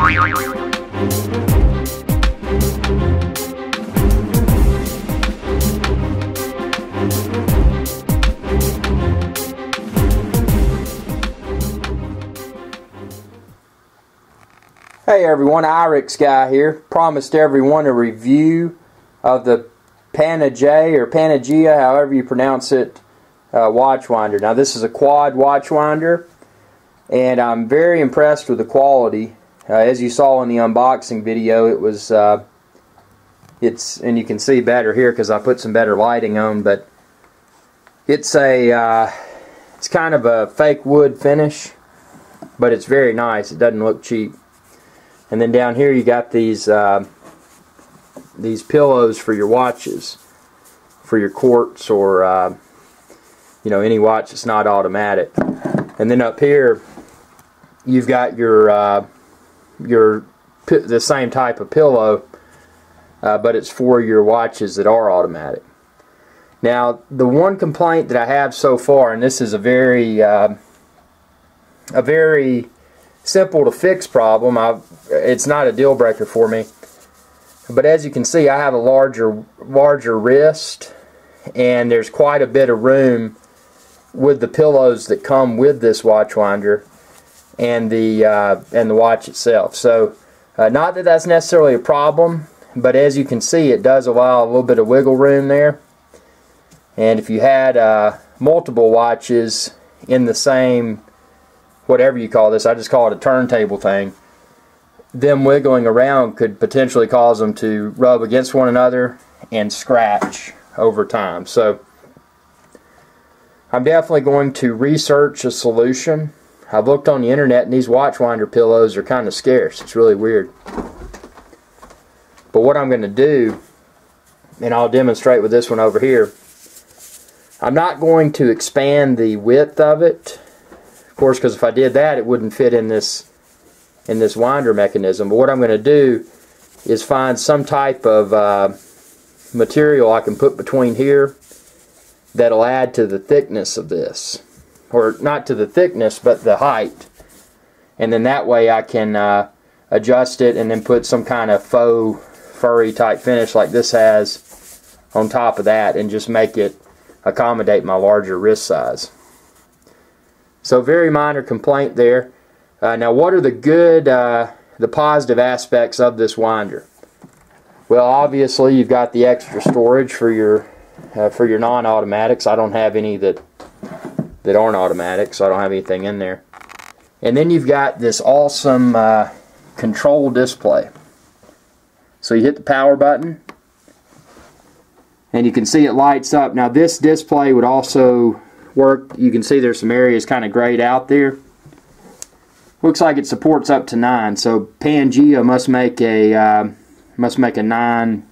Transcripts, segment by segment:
Hey everyone, Irix Guy here. Promised everyone a review of the Pangaea or Pangaea, however you pronounce it, watch winder. Now this is a quad watch winder, and I'm very impressed with the quality. As you saw in the unboxing video, it was and you can see better here because I put some better lighting on, but it's it's kind of a fake wood finish, but it's very nice. It doesn't look cheap. And then down here you got these pillows for your watches, for your quartz or you know, any watch that's not automatic. And then up here you've got the same type of pillow, but it's for your watches that are automatic. Now the one complaint that I have so far, and this is a very simple to fix problem. It's not a deal breaker for me, but as you can see, I have a larger wrist, and there's quite a bit of room with the pillows that come with this watch winder and the watch itself. So not that that's necessarily a problem, but as you can see, it does allow a little bit of wiggle room there. And if you had multiple watches in the same, whatever you call this, I just call it a turntable thing, them wiggling around could potentially cause them to rub against one another and scratch over time. So I'm definitely going to research a solution. I've looked on the internet, and these watch winder pillows are kind of scarce. It's really weird. But what I'm going to do, and I'll demonstrate with this one over here, I'm not going to expand the width of it, of course, because if I did that, it wouldn't fit in this winder mechanism. But what I'm going to do is find some type of material I can put between here that'll add to the thickness of this, or not to the thickness, but the height. And then that way I can adjust it and then put some kind of faux furry type finish like this has on top of that, and just make it accommodate my larger wrist size. So very minor complaint there. Now what are the positive aspects of this winder? Well, obviously you've got the extra storage for your non-automatics. I don't have any that aren't automatic, so I don't have anything in there. And then you've got this awesome control display. So you hit the power button, and you can see it lights up. Now this display would also work. You can see there's some areas kind of grayed out there. Looks like it supports up to 9. So Pangaea must make a 9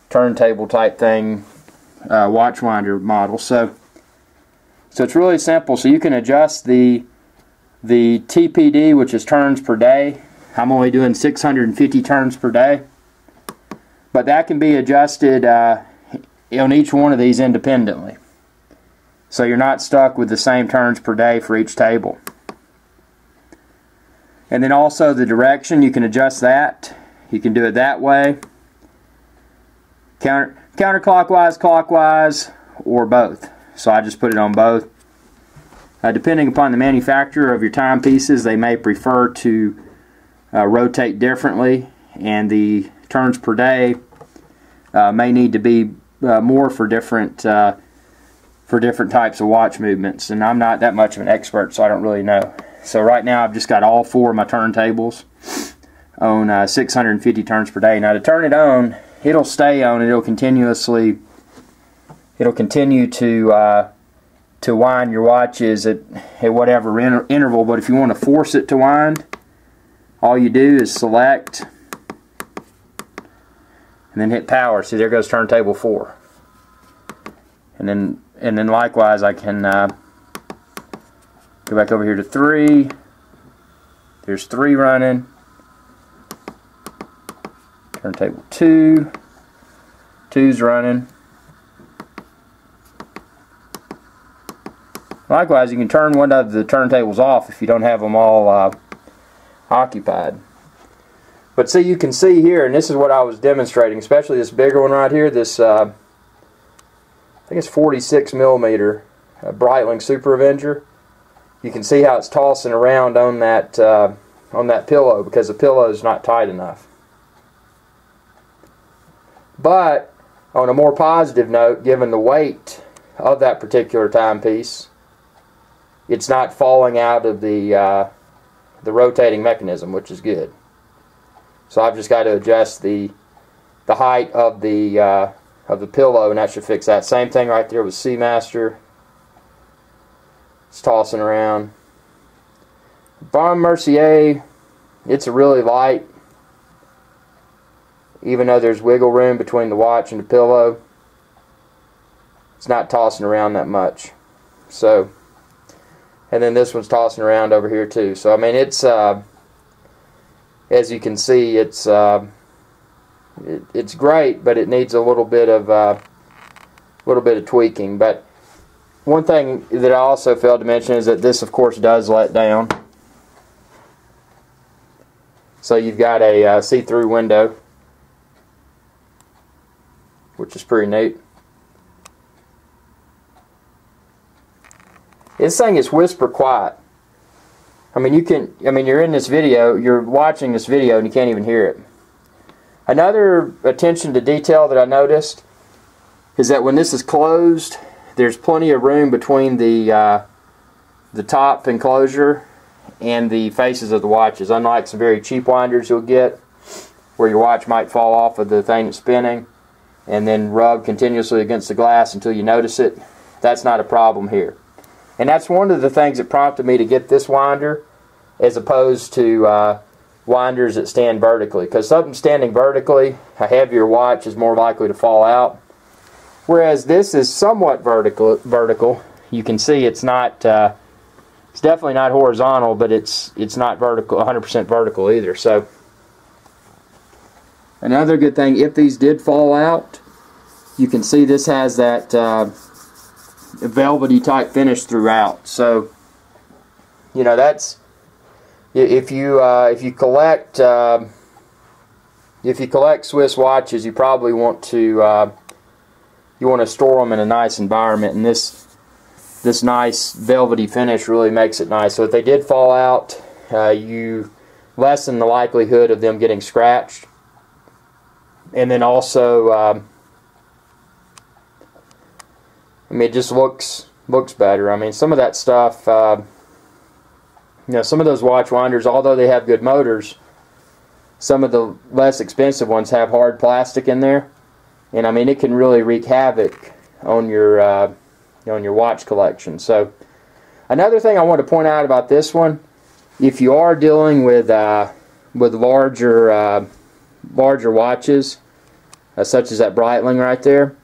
turntable type thing, watch winder model. So it's really simple. So you can adjust the TPD, which is turns per day. I'm only doing 650 turns per day, but that can be adjusted on each one of these independently. So you're not stuck with the same turns per day for each table. And then also the direction, you can adjust that. You can do it that way, counterclockwise, clockwise, or both. So I just put it on both. Depending upon the manufacturer of your timepieces, they may prefer to rotate differently, and the turns per day may need to be more for different types of watch movements. And I'm not that much of an expert, so I don't really know. So right now I've just got all 4 of my turntables on 650 turns per day. Now to turn it on, it'll stay on. It'll continue to wind your watches at whatever interval. But if you want to force it to wind, all you do is select and then hit power. See, there goes turntable 4. And then likewise I can go back over here to 3. There's 3 running. Turntable 2. 2's running. Likewise, you can turn one of the turntables off if you don't have them all occupied. But see, you can see here, and this is what I was demonstrating, especially this bigger one right here, this, I think it's 46 millimeter Breitling Super Avenger. You can see how it's tossing around on that pillow because the pillow is not tight enough. But on a more positive note, given the weight of that particular timepiece, it's not falling out of the rotating mechanism, which is good. So I've just got to adjust the height of the pillow, and that should fix that. Same thing right there with Seamaster. It's tossing around. Bon Mercier, it's a really light, even though there's wiggle room between the watch and the pillow. It's not tossing around that much. So, and then this one's tossing around over here too. So I mean, it's as you can see, it's great, but it needs a little bit of tweaking. But one thing that I also failed to mention is that this, of course, does let down. So you've got a see-through window, which is pretty neat. This thing is whisper quiet. I mean, you're in this video, you're watching this video, and you can't even hear it. Another attention to detail that I noticed is that when this is closed, there's plenty of room between the top enclosure and the faces of the watches. Unlike some very cheap winders you'll get, where your watch might fall off of the thing that's spinning and then rub continuously against the glass until you notice it. That's not a problem here. And that's one of the things that prompted me to get this winder as opposed to winders that stand vertically. Because something standing vertically, a heavier watch is more likely to fall out. Whereas this is somewhat vertical. You can see it's not, it's definitely not horizontal, but it's not vertical, 100% vertical either. So another good thing, if these did fall out, you can see this has that velvety type finish throughout. So you know, that's if you collect Swiss watches, you probably want to store them in a nice environment, and this nice velvety finish really makes it nice. So if they did fall out, you lessen the likelihood of them getting scratched. And then also, I mean, it just looks better. I mean, some of that stuff, you know, some of those watch winders, although they have good motors, some of the less expensive ones have hard plastic in there, and I mean, it can really wreak havoc on your watch collection. So, another thing I want to point out about this one, if you are dealing with larger watches, such as that Breitling right there,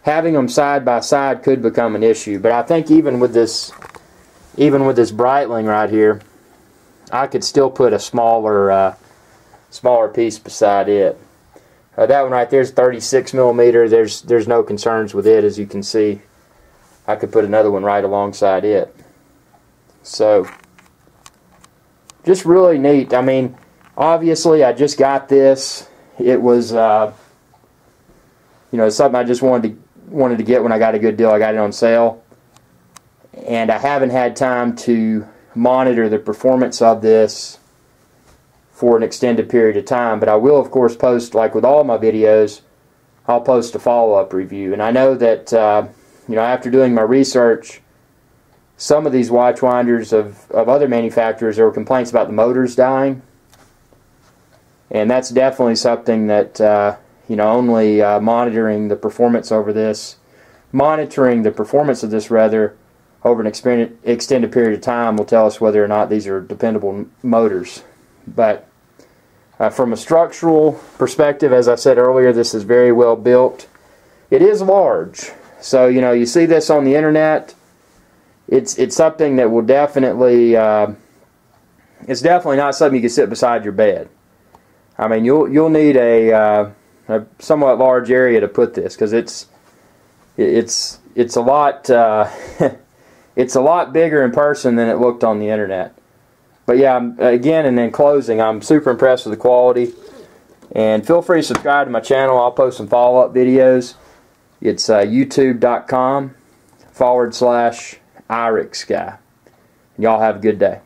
having them side by side could become an issue. But I think even with this Breitling right here, I could still put a smaller piece beside it. That one right there is 36 millimeter. There's no concerns with it, as you can see. I could put another one right alongside it. So, just really neat. I mean, obviously, I just got this. It was, you know, something I just wanted to get when I got a good deal. I got it on sale, and I haven't had time to monitor the performance of this for an extended period of time. But I will, of course, post, like with all my videos, I'll post a follow-up review. And I know that, you know, after doing my research, some of these watch winders of other manufacturers, there were complaints about the motors dying. And that's definitely something that, you know, only monitoring the performance of this rather, over an extended period of time will tell us whether or not these are dependable motors. But from a structural perspective, as I said earlier, this is very well built. It is large. So, you know, you see this on the internet, it's something that will definitely, it's definitely not something you can sit beside your bed. I mean, you'll need a somewhat large area to put this, because it's a lot it's a lot bigger in person than it looked on the internet. But yeah, again, and in closing, I'm super impressed with the quality. And feel free to subscribe to my channel. I'll post some follow-up videos. It's youtube.com/IrixGuy. Y'all have a good day.